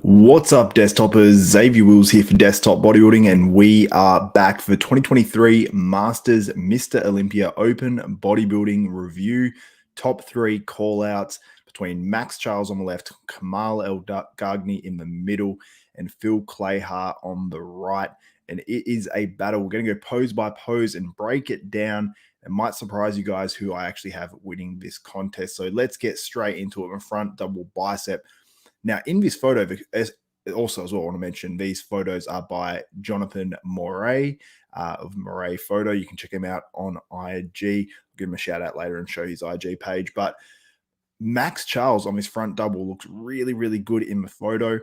What's up, desktopers? Xavier Wills here for Desktop Bodybuilding, and we are back for the 2023 Masters Mr Olympia Open Bodybuilding Review. Top three callouts between Maxx Charles on the left, Kamal Elgargni in the middle, and Phil Clahar on the right. And it is a battle. We're going to go pose by pose and break it down. It might surprise you guys who I actually have winning this contest. So let's get straight into it. In front double bicep. Now, in this photo, also as well, I want to mention these photos are by Jonathan Moray of Moray Photo. You can check him out on IG. I'll give him a shout out later and show his IG page. But Maxx Charles on his front double looks really, really good in the photo.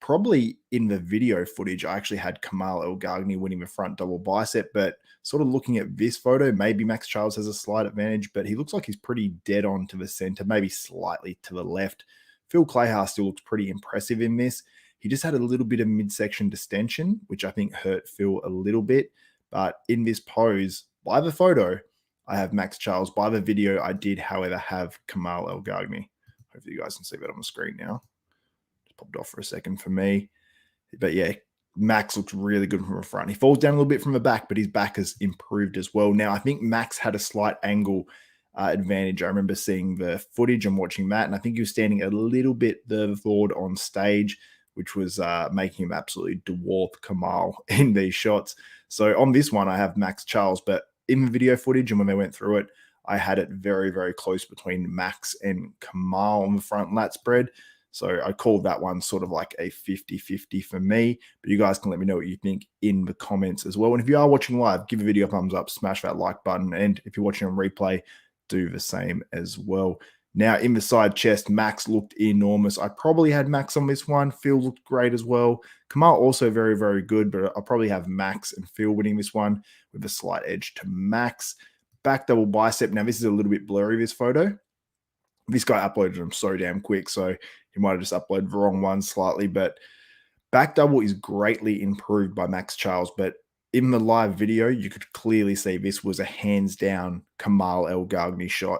Probably in the video footage, I actually had Kamal Elgargni winning the front double bicep, but sort of looking at this photo, maybe Maxx Charles has a slight advantage, but he looks like he's pretty dead on to the center, maybe slightly to the left. Phil Clahar still looks pretty impressive in this. He just had a little bit of midsection distension, which I think hurt Phil a little bit. But in this pose, by the photo, I have Maxx Charles. By the video, I did, however, have Kamal Elgargni. Hopefully you guys can see that on the screen now. Just popped off for a second for me. But yeah, Max looks really good from the front. He falls down a little bit from the back, but his back has improved as well. Now, I think Max had a slight angle advantage. I remember seeing the footage and watching that, and I think he was standing a little bit further forward on stage, which was making him absolutely dwarf Kamal in these shots. So on this one, I have Maxx Charles, but in the video footage and when they went through it, I had it very, very close between Max and Kamal on the front lat spread. So I called that one sort of like a 50-50 for me. But you guys can let me know what you think in the comments as well. And if you are watching live, give the video a thumbs up, smash that like button. And if you're watching on replay, do the same as well. Now, in the side chest, Max looked enormous. I probably had Max on this one. Phil looked great as well. Kamal also very, very good, but I'll probably have Max and Phil winning this one with a slight edge to Max. Back double bicep. Now, this is a little bit blurry, this photo. This guy uploaded them so damn quick, so he might have just uploaded the wrong one slightly, but back double is greatly improved by Maxx Charles, but in the live video, you could clearly see this was a hands down Kamal Elgargni shot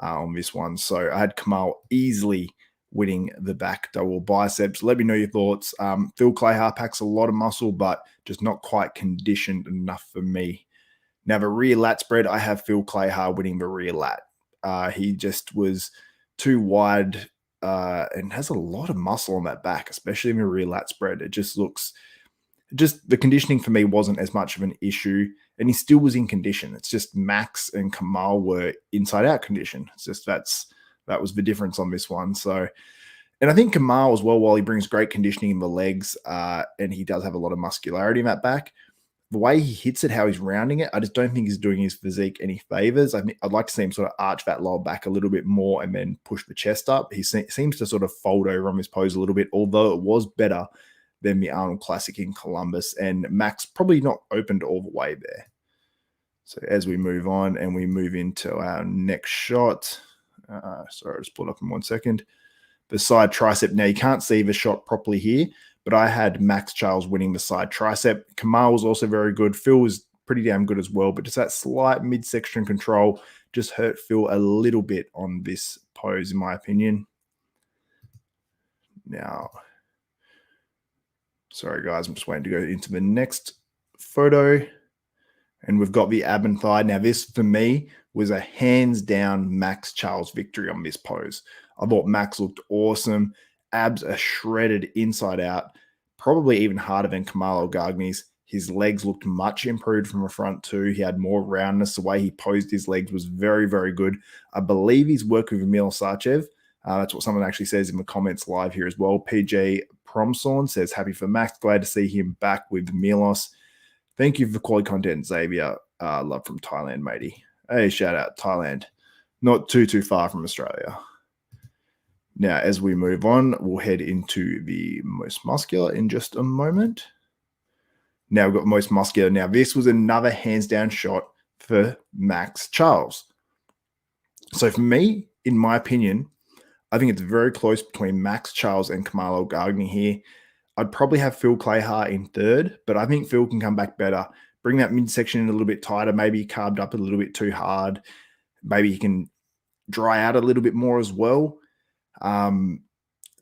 on this one. So I had Kamal easily winning the back double biceps. Let me know your thoughts. Phil Clahar packs a lot of muscle, but just not quite conditioned enough for me. Now, the rear lat spread, I have Phil Clahar winning the rear lat. He just was too wide and has a lot of muscle on that back, especially in the rear lat spread. It just looks, just the conditioning for me wasn't as much of an issue, and he still was in condition. It's just Max and Kamal were inside out condition. It's just that was the difference on this one. So, and I think Kamal as well, while he brings great conditioning in the legs, and he does have a lot of muscularity in that back, the way he hits it, how he's rounding it, I just don't think he's doing his physique any favors. I mean, I'd like to see him sort of arch that lower back a little bit more and then push the chest up. He seems to sort of fold over on his pose a little bit, although it was better than the Arnold Classic in Columbus, and Max probably not opened all the way there. So as we move on and we move into our next shot, sorry, I'll just pull it up in 1 second. The side tricep. Now you can't see the shot properly here, but I had Maxx Charles winning the side tricep. Kamal was also very good. Phil was pretty damn good as well, but just that slight midsection control just hurt Phil a little bit on this pose, in my opinion. Now, sorry guys, I'm just waiting to go into the next photo. And we've got the ab and thigh. Now this, for me, was a hands down Maxx Charles victory on this pose. I thought Max looked awesome. Abs are shredded inside out, probably even harder than Kamal Elgargni's. His legs looked much improved from the front too. He had more roundness. The way he posed his legs was very, very good. I believe he's worked with Emil Sarchev. That's what someone actually says in the comments live here as well. PJ Promsorn says, happy for Max. Glad to see him back with Milos. Thank you for quality content, Xavier. Love from Thailand, matey. Hey, shout out Thailand. Not too far from Australia. Now, as we move on, we'll head into the most muscular in just a moment. Now we've got most muscular. Now, this was another hands down shot for Maxx Charles. So for me, in my opinion, I think it's very close between Maxx Charles and Kamal Elgargni here. I'd probably have Phil Clahar in third, but I think Phil can come back better, bring that midsection in a little bit tighter, maybe he carved up a little bit too hard. Maybe he can dry out a little bit more as well.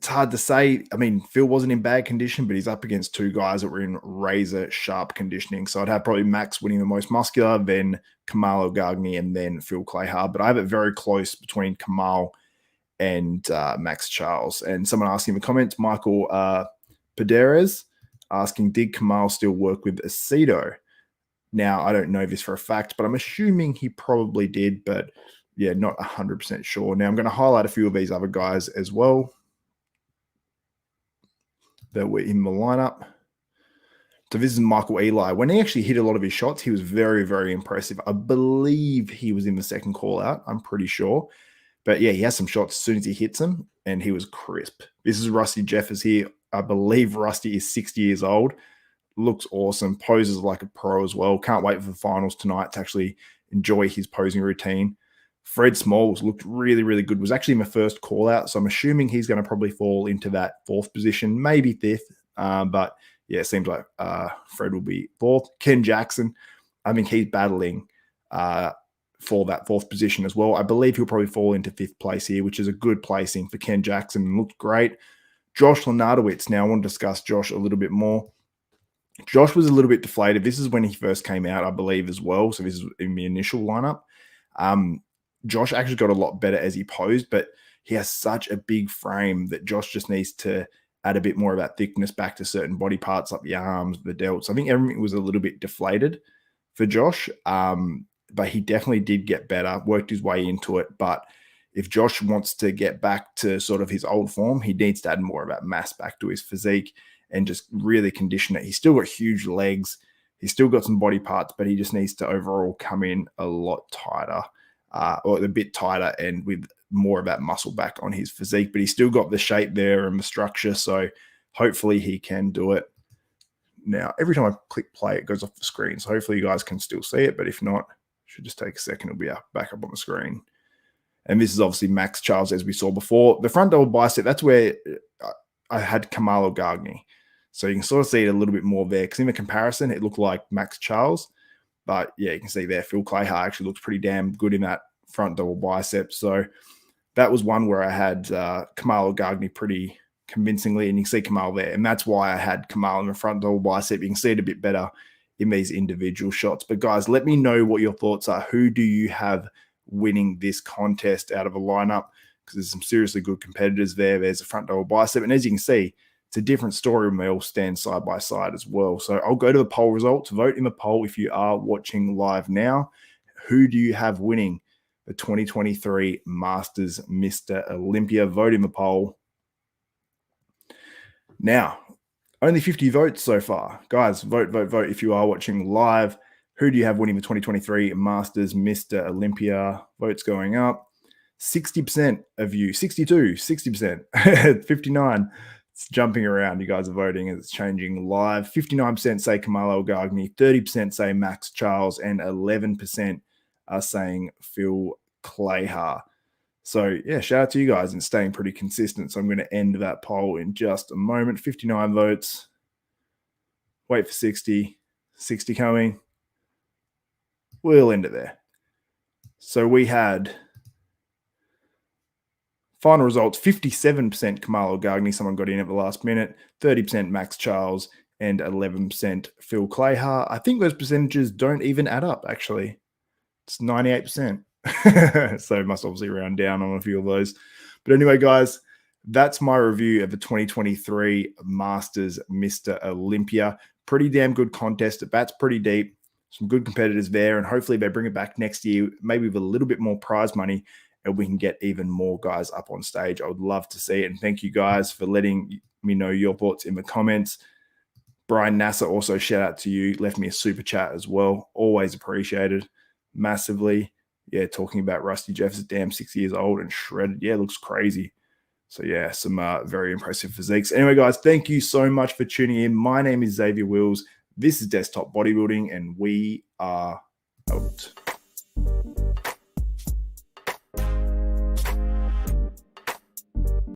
it's hard to say. I mean, Phil wasn't in bad condition, but he's up against two guys that were in razor sharp conditioning. So I'd have probably Max winning the most muscular, then Kamal Elgargni, and then Phil Clahar. But I have it very close between Kamal and Maxx Charles. And someone asking in the comments, Michael Pederes, asking, did Kamal still work with Aceto? Now, I don't know this for a fact, but I'm assuming he probably did, but yeah, not 100% sure. Now, I'm going to highlight a few of these other guys as well that were in the lineup. So this is Michael Eli. When he actually hit a lot of his shots, he was very, very impressive. I believe he was in the second call out. I'm pretty sure. But yeah, he has some shots as soon as he hits them, and he was crisp. This is Rusty Jeffers here. I believe Rusty is 60 years old. Looks awesome. Poses like a pro as well. Can't wait for the finals tonight to actually enjoy his posing routine. Fred Smalls looked really, really good. Was actually my first call out, so I'm assuming he's going to probably fall into that fourth position, maybe fifth. But yeah, it seems like Fred will be fourth. Ken Jackson, I mean, he's battling for that fourth position as well. I believe he'll probably fall into fifth place here, which is a good placing for Ken Jackson. Looked great. Josh Lenardowitz. Now I want to discuss Josh a little bit more. Josh was a little bit deflated. This is when he first came out, I believe, as well. So this is in the initial lineup. Josh actually got a lot better as he posed, but he has such a big frame that Josh just needs to add a bit more of that thickness back to certain body parts like the arms, the delts. I think everything was a little bit deflated for Josh, but he definitely did get better, worked his way into it. But if Josh wants to get back to sort of his old form, he needs to add more of that mass back to his physique and just really condition it. He's still got huge legs. He's still got some body parts, but he just needs to overall come in a lot tighter. Or a bit tighter and with more of that muscle back on his physique, but he's still got the shape there and the structure. So hopefully he can do it. Now, every time I click play, it goes off the screen. So hopefully you guys can still see it, but if not, it should just take a second. It'll be back up on the screen. And this is obviously Maxx Charles, as we saw before. The front double bicep, that's where I had Kamal Elgargni. So you can sort of see it a little bit more there, because in the comparison, it looked like Maxx Charles. But yeah, you can see there, Phil Clahar actually looks pretty damn good in that front double bicep. So that was one where I had Kamal Elgargni pretty convincingly, and you can see Kamal there. And that's why I had Kamal in the front double bicep. You can see it a bit better in these individual shots. But guys, let me know what your thoughts are. Who do you have winning this contest out of a lineup? Because there's some seriously good competitors there. There's a front double bicep. And as you can see, it's a different story when they all stand side by side as well. So I'll go to the poll results. Vote in the poll if you are watching live now. Who do you have winning the 2023 Masters Mr Olympia? Vote in the poll. Now, only 50 votes so far. Guys, vote, vote, vote if you are watching live. Who do you have winning the 2023 Masters Mr Olympia? Votes going up. 60% of you, 62, 60%, 59. It's jumping around. You guys are voting as it's changing live. 59% say Kamal Elgargni, 30% say Maxx Charles, and 11% are saying Phil Clahar. So yeah, shout out to you guys and staying pretty consistent. So I'm going to end that poll in just a moment. 59 votes. Wait for 60. 60 coming. We'll end it there. So we had final results, 57% Kamal Elgargni, someone got in at the last minute, 30% Maxx Charles, and 11% Phil Clahar. I think those percentages don't even add up, actually. It's 98%. So it must obviously round down on a few of those. But anyway, guys, that's my review of the 2023 Masters Mr Olympia. Pretty damn good contest. The bat's pretty deep. Some good competitors there, and hopefully they bring it back next year, maybe with a little bit more prize money, and we can get even more guys up on stage. I would love to see it. And thank you guys for letting me know your thoughts in the comments. Brian Nasser, also shout out to you. Left me a super chat as well. Always appreciated massively. Yeah, talking about Rusty Jeffers, damn 6 years old and shredded. Yeah, looks crazy. So yeah, some very impressive physiques. Anyway, guys, thank you so much for tuning in. My name is Xavier Wills. This is Desktop Bodybuilding, and we are out.